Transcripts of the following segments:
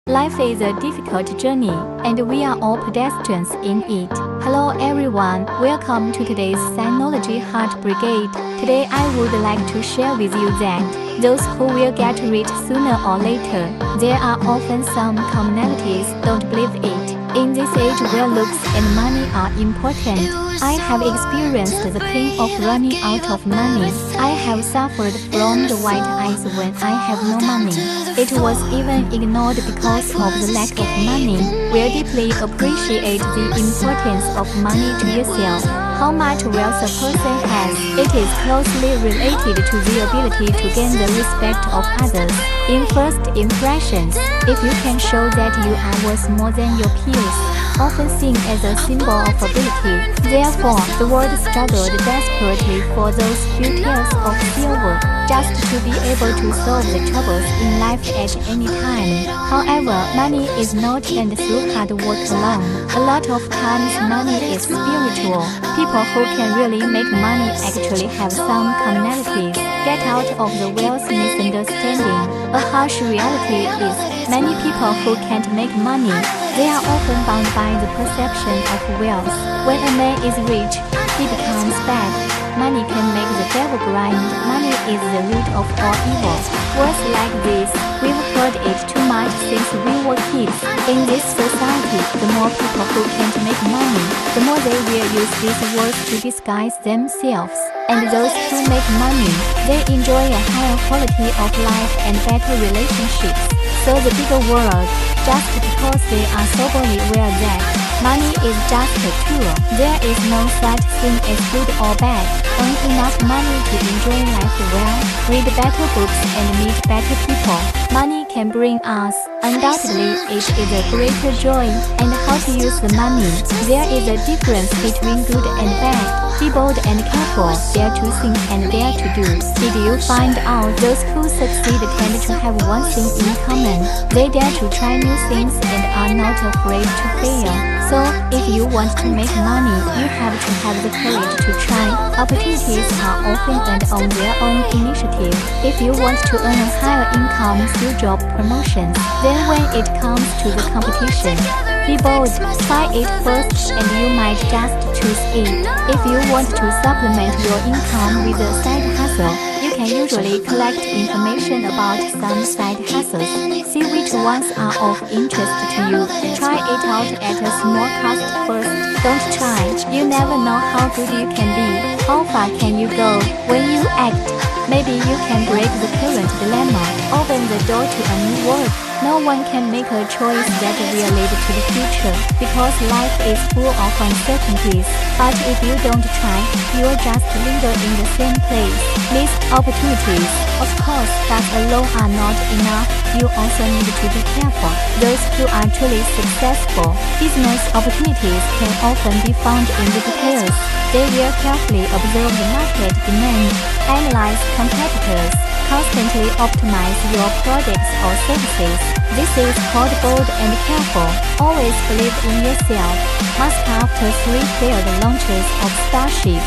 Life is a difficult journey, and we are all pedestrians in it. Hello everyone, welcome to today's Sinology Heart Brigade. Today I would like to share with you that those who will get rich sooner or later, there are often some commonalities, don't believe it. In this age where looks and money are important, I have experienced the pain of running out of money. I have suffered from the white eyes when I have no money. It was even ignored because of the lack of money. We deeply appreciate the importance of money to yourself. How much wealth a person has, it is closely related to the ability to gain the respect of others. In first impressions, if you can show that you are worth more than your peers, often seen as a symbol of ability. Therefore, the world struggled desperately for those few tears of silver, just to be able to solve the troubles in life at any time. However, money is not earned through hard work alone. A lot of times money is spiritual. People who can really make money actually have some commonalities. Get out of the wealth misunderstanding. A harsh reality is, many people who can't make money, they are often bound by the perception of wealth. When a man is rich, he becomes bad. Money can make the devil grind. Money is the root of all evil. Words like this, we've heard it too much since we were kids. In this society, the more people who can't make money, the more they will use these words to disguise themselves. And those who make money, they enjoy a higher quality of life and better relationships. So the bigger world, just because they are soberly aware that money is just a tool, there is no such thing as good or bad. Earn enough money to enjoy life well, read better books and meet better people. Money can bring us, undoubtedly it is a greater joy. And how to use the money? There is a difference between good and bad. Be bold and careful, dare to think and dare to do. Did you find out those who succeed tend to have one thing in common? They dare to try new things and are not afraid to fail. So, if you want to make money, you have to have the courage to try. Opportunities are often earned on their own initiative. If you want to earn a higher income through job promotions, then when it comes to the competition, be bold, try it first and you might just choose it. If you want to supplement your income with a side hustle, you can usually collect information about some side hustles. See which ones are of interest to you. Try it out at a small cost first. Don't try, you never know how good you can be. How far can you go when you act? Maybe you can break the current dilemma, open the door to a new world. No one can make a choice that will lead to the future, because life is full of uncertainties. But if you don't try, you'll just linger in the same place. Missed opportunities, of course, that alone are not enough. You also need to be careful. Those who are truly successful, business opportunities can often be found in the details. They will carefully observe the market demand, analyze competitors, constantly optimize your products or services. This is called bold and careful. Always believe in yourself. Musk, after 3 failed launches of Starship,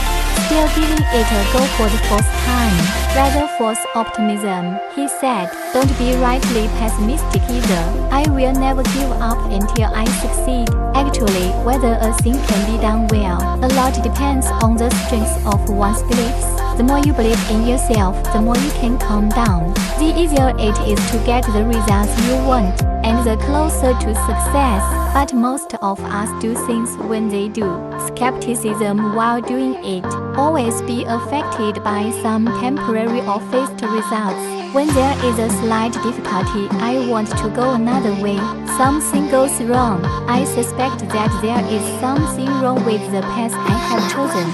still giving it a go for the 4th time. Rather force optimism, he said. Don't be rightly pessimistic either. I will never give up until I succeed. Actually, whether a thing can be done well, a lot depends on the strength of one's beliefs. The more you believe in yourself, the more you can calm down. The easier it is to get the results you want, and the closer to success. But most of us do things when they do. Skepticism while doing it. Always be affected by some temporary or fast results. When there is a slight difficulty, I want to go another way. Something goes wrong. I suspect that there is something wrong with the path I have chosen.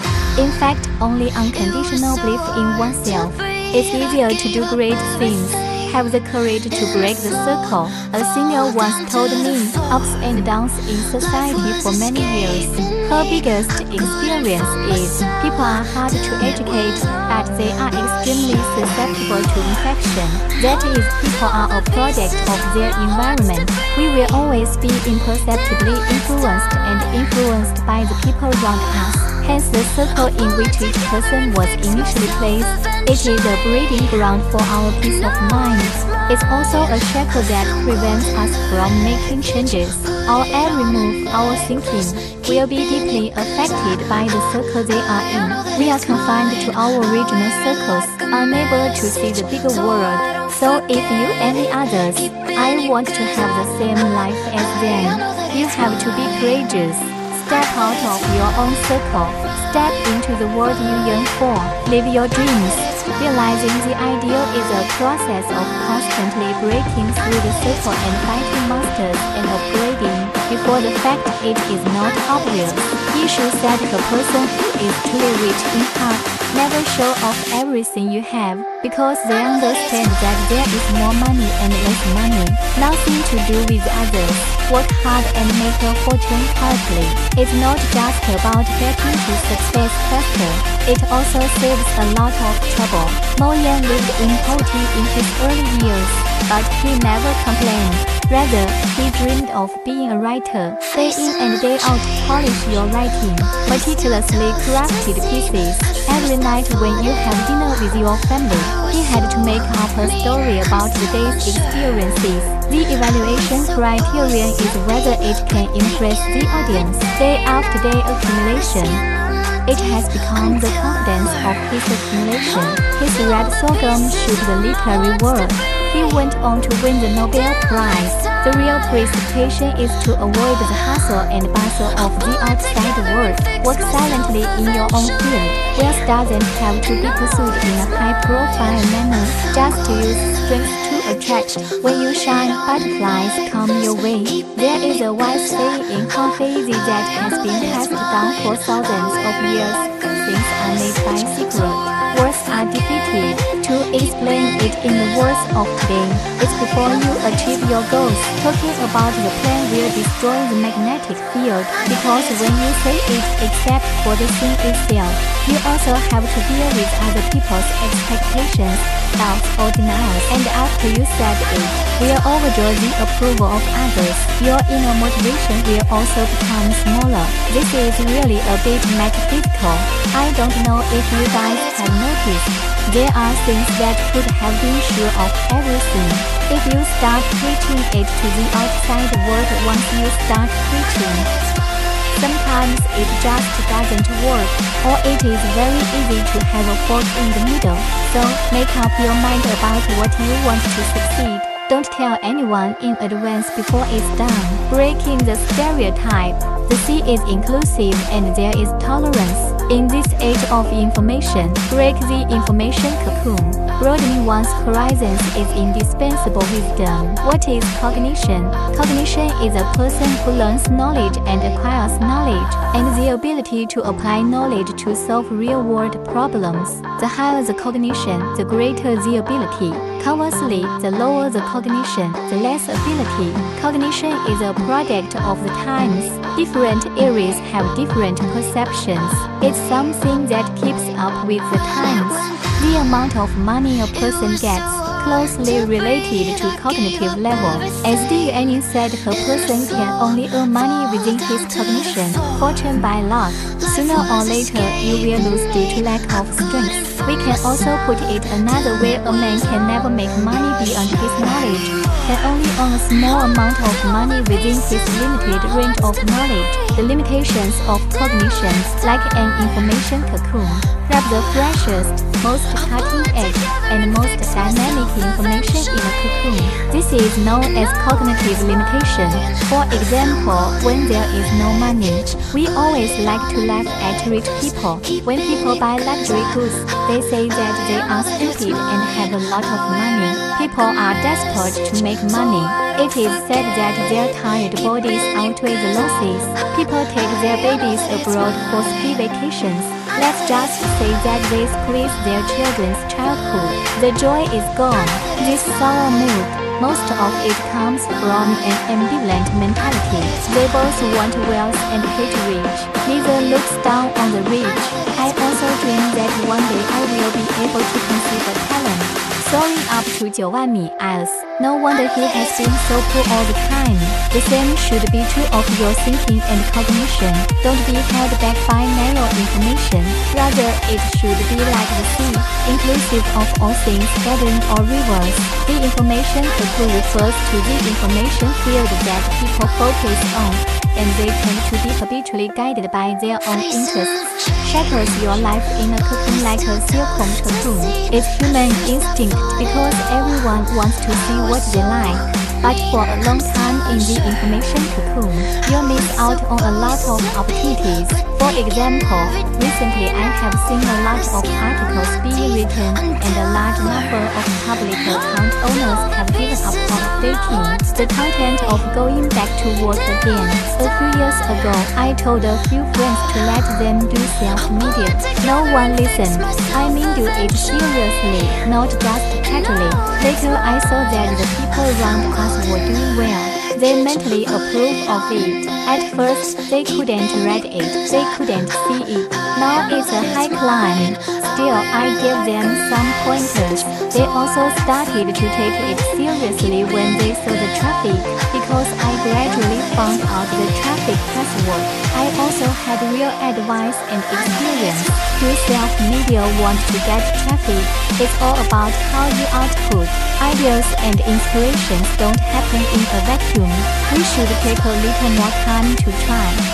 In fact, only unconditional belief in oneself. It's easier to do great things. Have the courage to break the circle. A senior once told me, ups and downs in society for many years. Her biggest experience is, people are hard to educate, but they are extremely susceptible to infection. That is, people are a product of their environment. We will always be imperceptibly influenced and influenced by the people around us. Hence the circle in which each person was initially placed. It is a breeding ground for our peace of mind. It's also a shackle that prevents us from making changes. Our every move, our thinking, will be deeply affected by the circle they are in. We are confined to our regional circles, unable to see the bigger world. So if you envy others, I want to have the same life as them. You have to be courageous. Step out of your own circle. Step into the world you yearn for. Live your dreams. Realizing the ideal is a process of constantly breaking through the circle and fighting monsters and upgrading before the fact it is not obvious. Issues that a person who is truly rich in heart never show off everything you have because they understand that there is more money and less money. Nothing to do with others. Work hard and make a fortune quietly. It's not just about getting to success faster. It also saves a lot of trouble. Mo Yan lived in poverty in his early years, but he never complained. Rather, he dreamed of being a writer. Day in and day out, polish your writing. Meticulously crafted pieces. Every night when you have dinner with your family, he had to make up a story about the day's experiences. The evaluation criterion is whether it can impress the audience. Day after day accumulation. It has become the confidence of his accumulation. His red sorghum shook the literary world. He went on to win the Nobel Prize. The real precipitation is to avoid the hustle and bustle of the outside world. Work silently in your own field. Wealth doesn't have to be pursued in a high-profile manner. Just use strength to attract. When you shine, butterflies come your way. There is a wise saying in Confesi that has been passed down for thousands of years. Things are made by secret. Words are defeated. To explain it in the words of today, it's before you achieve your goals. Talking about the plan will destroy the magnetic field, because when you say it except for the thing itself, you also have to deal with other people's expectations, doubts or denials, and after you said it, will overdraw the approval of others. Your inner motivation will also become smaller. This is really a bit metaphysical. I don't know if you guys have noticed. There are things that could have been sure of everything. If you start preaching it to the outside world once you start preaching, sometimes it just doesn't work, or it is very easy to have a fork in the middle. So, make up your mind about what you want to succeed. Don't tell anyone in advance before it's done. Breaking the stereotype. The sea is inclusive and there is tolerance. In this age of information, break the information cocoon. Broadening one's horizons is indispensable wisdom. What is cognition? Cognition is a person who learns knowledge and acquires knowledge, and the ability to apply knowledge to solve real-world problems. The higher the cognition, the greater the ability. Conversely, the lower the cognition, the less ability. Cognition is a product of the times. Different areas have different perceptions. It's something that keeps up with the times. The amount of money a person gets closely related to cognitive level. As the Yuan said, a person can only earn money within his cognition, fortune by luck. Sooner or later, you will lose due to lack of strength. We can also put it another way: a man can never make money beyond his knowledge, can only earn a small amount of money within his limited range of knowledge. The limitations of cognition, like an information cocoon, wrap the freshest, most cutting-edge, and most dynamic information in a cocoon. This is known as cognitive limitation. For example, when there is no money, we always like to laugh at rich people. When people buy luxury goods, they say that they are stupid and have a lot of money. People are desperate to make money. It is said that their tired bodies outweigh the losses. People take their babies abroad for ski vacations. Let's just say that they squeeze their children's childhood. The joy is gone. This sour mood, most of it comes from an ambivalent mentality. They both want wealth and hate rich. Neither looks down on the rich. I also dream that one day I will be able to conceive a talent. So soaring up to 9,000 miles. No wonder he has been so poor all the time. The same should be true of your thinking and cognition. Don't be held back by narrow information. Rather, it should be like the sea, inclusive of all things, garden or rivers. The information cocoon refers to the information field that people focus on, and they tend to be habitually guided by their own interests. Shatters your life in a cocoon like a silkworm cocoon. It's human instinct because everyone wants to see what they like. But for a long time in the information cocoon, you'll miss out on a lot of opportunities. For example, recently I have seen a lot of articles being written and a large number of public account owners have given up on updating the content of going back to work again. A few years ago, I told a few friends to let them do self-media. No one listened. I mean do it seriously, not just casually. Later I saw that the people around us were doing well. They mentally approved of it. At first, they couldn't read it, they couldn't see it. Now it's a high climb. Still, I gave them some pointers. They also started to take it seriously when they saw the traffic, because I gradually found out the traffic password. I also had real advice and experience. Do self-media want to get traffic? It's all about how you output. Ideas and inspirations don't happen in a vacuum. We should take a little more time to try.